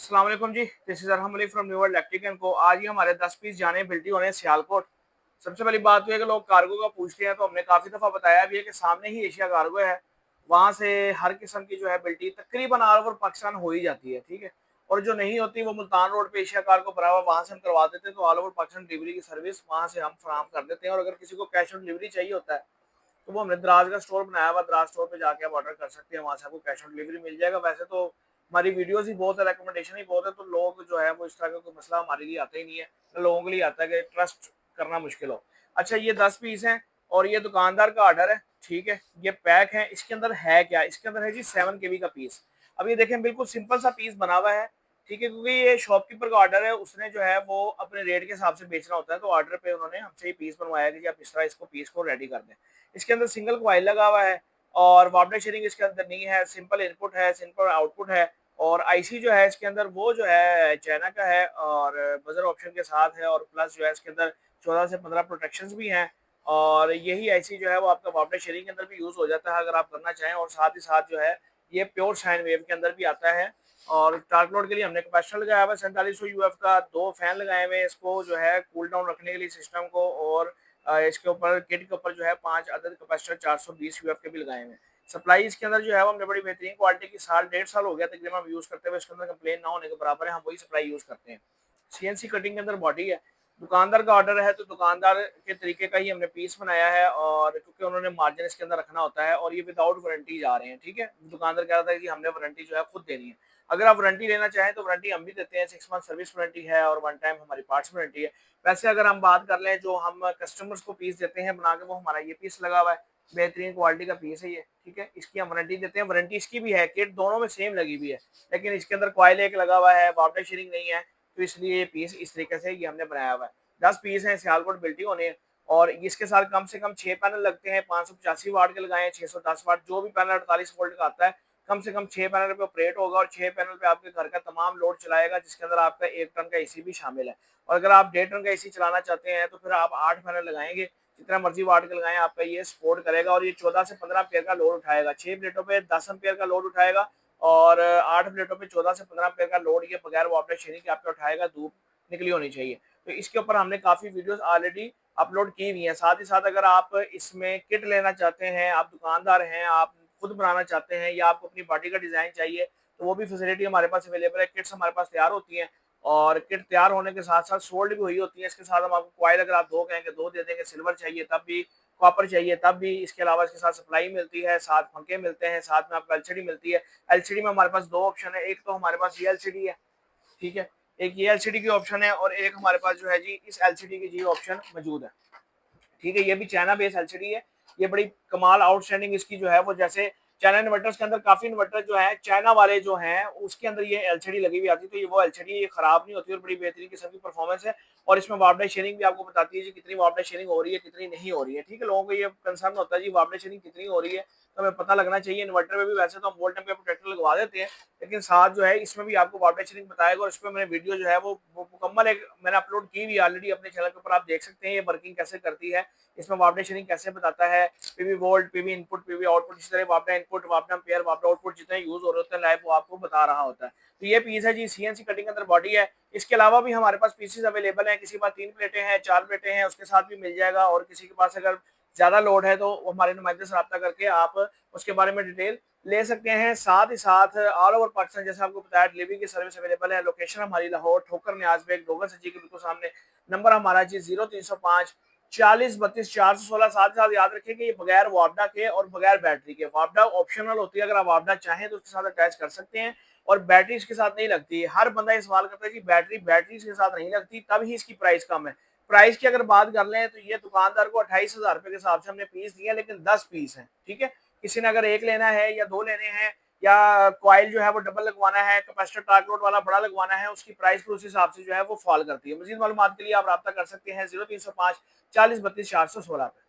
अस्सलाम वालेकुम जी, this is Arham Ali from new world electric and co. आज ही हमारे 10 पीस जाने बिल्टी होने हैं सियालकोट। सबसे पहली बात तो है कि लोग कार्गो का पूछते हैं, तो हमने काफ़ी दफ़ा बताया भी है कि सामने ही एशिया कार्गो है। वहाँ से हर किस्म की जो है बिल्टी तकरीबन ऑल ओवर पाकिस्तान हो ही जाती है, ठीक है। और जो नहीं होती वो मुल्तान रोड पे एशिया कार्गो भरा हुआ, वहाँ से हम करवा देते हैं, तो ऑल ओवर पाकिस्तान डिलीवरी की सर्विस वहाँ से हम फराहम कर देते हैं। और अगर किसी को कैश ऑन डिलीवरी चाहिए होता है तो वो हमने दराज का स्टोर बनाया हुआ, दराज स्टोर पे जाके आप ऑर्डर कर सकते हैं, वहाँ से आपको कैश ऑन डिलीवरी मिल जाएगा। वैसे तो हमारी वीडियोस ही बहुत है, रिकमेंडेशन ही बहुत है, तो लोग जो है वो इस तरह का कोई मसला हमारे लिए आता ही नहीं है। लोगों के लिए आता है कि ट्रस्ट करना मुश्किल हो। अच्छा, ये 10 पीस हैं और ये दुकानदार का ऑर्डर है, ठीक है। ये पैक है, इसके अंदर है क्या, इसके अंदर है जी 7 kV का पीस। अब ये देखें बिल्कुल सिंपल सा पीस बना हुआ है, ठीक है, क्योंकि ये शॉपकीपर का ऑर्डर है, उसने जो है वो अपने रेट के हिसाब से बेचना होता है, तो ऑर्डर पे उन्होंने हमसे ये पीस बनवाया कि आप इस तरह इसको पीस को रेडी कर दें। इसके अंदर सिंगल कॉइल लगा हुआ है और वार्डर शेयरिंग इसके अंदर नहीं है, सिंपल इनपुट है, सिंपल आउटपुट है। और आईसी जो है इसके अंदर वो जो है चाइना का है और बजर ऑप्शन के साथ है, और प्लस जो है इसके अंदर 14 से 15 प्रोटेक्शंस भी हैं। और यही आईसी जो है वो आपका वार्डर शेयरिंग के अंदर भी यूज़ हो जाता है अगर आप करना चाहें। और साथ ही साथ जो है ये प्योर साइन वेव के अंदर भी आता है। और टार्क लोड के लिए हमने कैपेसिटर लगाया हुआ है 4700 यूएफ का, 2 फैन लगाए हुए हैं इसको जो है कूल डाउन रखने के लिए सिस्टम को। और इसके ऊपर किट के ऊपर जो है 5 अदद कैपेसिटर 420 यूएफ के भी लगाए हुए हैं। सप्लाई इसके अंदर जो है वो हमने बड़ी बेहतरीन क्वालिटी की, साल 1.5 साल हो गया तकरीबन हम यूज़ करते हुए, इसके अंदर कंप्लेन ना होने के बराबर है, हम वही सप्लाई यूज़ करते हैं। सीएनसी कटिंग के अंदर बॉडी है। दुकानदार का ऑर्डर है तो दुकानदार के तरीके का ही हमने पीस बनाया है, और क्योंकि उन्होंने मार्जिन इसके अंदर रखना होता है, और ये विदाउट वारंटी जा रहे हैं, ठीक है। दुकानदार कह रहा था कि हमने वारंटी जो है खुद देनी है। अगर आप वारंटी लेना चाहें तो वारंटी हम भी देते हैं, 6 मंथ सर्विस वारंटी है और 1 टाइम हमारी पार्ट्स वारंटी है। वैसे अगर हम बात कर लें जो हम कस्टमर्स को पीस देते हैं बना के, वो हमारा ये पीस लगा हुआ है, बेहतरीन क्वालिटी का पीस है ये, ठीक है। इसकी हम वारंटी देते हैं, वारंटी इसकी भी है, किट दोनों में सेम लगी हुई है, लेकिन इसके अंदर कॉइल एक लगा हुआ है, वाटर शेयरिंग नहीं है, तो इसलिए ये पीस इस तरीके से ये हमने बनाया हुआ है। 10 पीस हैं, सियालकोट बिल्टी होने हैं। और इसके साथ कम से कम 6 पैनल लगते हैं, 585 वाट के लगाए हैं, 610 वाट, जो भी पैनल 48 वोल्ट का आता है, कम से कम 6 पैनल पे ऑपरेट होगा, और 6 पैनल पे आपके घर का तमाम लोड चलाएगा, जिसके अंदर आपका 1 टन का एसी भी शामिल है। और अगर आप 1.5 टन का एसी चलाना चाहते हैं तो फिर आप 8 पैनल लगाएंगे, जितना मर्जी वाट के लगाएं आपका ये सपोर्ट करेगा। और ये 14 से 15 एम्पीयर का लोड उठाएगा, 6 प्लेटों पे 10 एम्पीयर का लोड उठाएगा, और 8 प्लेटों पे 14 से 15 एम्पीयर का लोड ये बगैर वाटर शेयरिंग के आपका उठाएगा। धूप निकली होनी चाहिए। तो इसके ऊपर हमने काफ़ी वीडियोस ऑलरेडी अपलोड की हुई हैं। साथ ही साथ अगर आप इसमें किट लेना चाहते हैं, आप दुकानदार हैं, आप खुद बनाना चाहते हैं, या आपको अपनी बॉडी का डिज़ाइन चाहिए, तो वो भी फैसिलिटी हमारे पास अवेलेबल है। किट्स हमारे पास तैयार होती हैं, और किट तैयार होने के साथ साथ सोल्ड भी हुई होती है। इसके साथ हम आपको कॉइल अगर आप 2 कहेंगे 2 दे देंगे, सिल्वर चाहिए तब भी, कॉपर चाहिए तब भी। इसके अलावा इसके साथ सप्लाई मिलती है, साथ पंखे मिलते हैं, साथ में आपको एलसीडी मिलती है। एलसीडी में हमारे पास 2 ऑप्शन है, एक तो हमारे पास ये एलसीडी है, ठीक है, एक ये एलसीडी की ऑप्शन है, और एक हमारे पास जो है जी इस एलसीडी की जी ऑप्शन मौजूद है, ठीक है। ये भी चाइना बेस्ड एलसीडी है। ये बड़ी कमाल आउटस्टैंडिंग इसकी जो है वो, जैसे चाइना इन्वर्टर्स के अंदर काफी इन्वर्टर जो है चाइना वाले जो हैं उसके अंदर ये एलसीडी लगी हुई आती है, तो ये वो एलसीडी ये खराब नहीं होती और बड़ी बेहतरीन किस्म की परफॉर्मेंस है। और इसमें वार्डर शेयरिंग भी आपको बताती है जी कितनी वार्डर शेयरिंग हो रही है, कितनी नहीं हो रही है, ठीक है। लोगों को ये कंसर्न होता है जी वार्डर शेयरिंग कितनी हो रही है, तो हमें पता लगना चाहिए। इन्वर्टर में भी वैसे तो हम वोल्ट एम्पीयर प्रोटेक्टर लगवा देते हैं, लेकिन साथ जो है इसमें भी आपको वार्डर शेयरिंग बताएगा। और इस पर मैंने वीडियो जो है वो मुकम्मल एक मैंने अपलोड की हुई ऑलरेडी अपने चैनल के ऊपर, आप देख सकते हैं ये वर्किंग कैसे करती है। इसमें वापडा शेयरिंग कैसे बताता है, PV volt, PV input, PV output, इस तरह वापडा इनपुट, वापडा एम्पीयर, वापडा आउटपुट जितने यूज हो रहे होते हैं लाइव, वो आपको बता रहा होता है। तो ये पीस है जी सीएनसी कटिंग के अंदर बॉडी है। इसके अलावा भी हमारे पास पीसेस अवेलेबल हैं, किसी के पास 3 प्लेटें हैं, 4 प्लेटें हैं, उसके साथ भी मिल जाएगा। और किसी के पास अगर ज्यादा लोड है तो हमारे नुमाइंदे से रब्ता करके आप उसके बारे में डिटेल ले सकते हैं। साथ ही साथ ऑल ओवर पाकिस्तान जैसे आपको बताया डिलीवरी की सर्विस अवेलेबल है। लोकेशन हमारी लाहौर ठोकर न्याज बेग डोगर सजी के बिल्कुल सामने। नंबर हमारा जी 0305 40 32 416। साथ ही साथ याद रखें कि ये बगैर वापडा के और बगैर बैटरी के, वापडा ऑप्शनल होती है, अगर आप वापडा चाहें तो उसके साथ अटैच कर सकते हैं, और बैटरी इसके साथ नहीं लगती है। हर बंदा ये सवाल करता है कि बैटरी इसके साथ नहीं लगती, तब ही इसकी प्राइस कम है। प्राइस की अगर बात कर लें तो ये दुकानदार को 28,000 रुपए के हिसाब से हमने पीस दिए, लेकिन 10 पीस है, ठीक है। किसी ने अगर एक लेना है या 2 लेने हैं, या कॉइल जो है वो डबल लगवाना है, कैपेसिटर टार्क लोड वाला बड़ा लगवाना है, उसकी प्राइस उस हिसाब से जो है वो फॉल करती है। मजीद मालूमात के लिए आप रब्ता कर सकते हैं 0305 40 32 416 पे।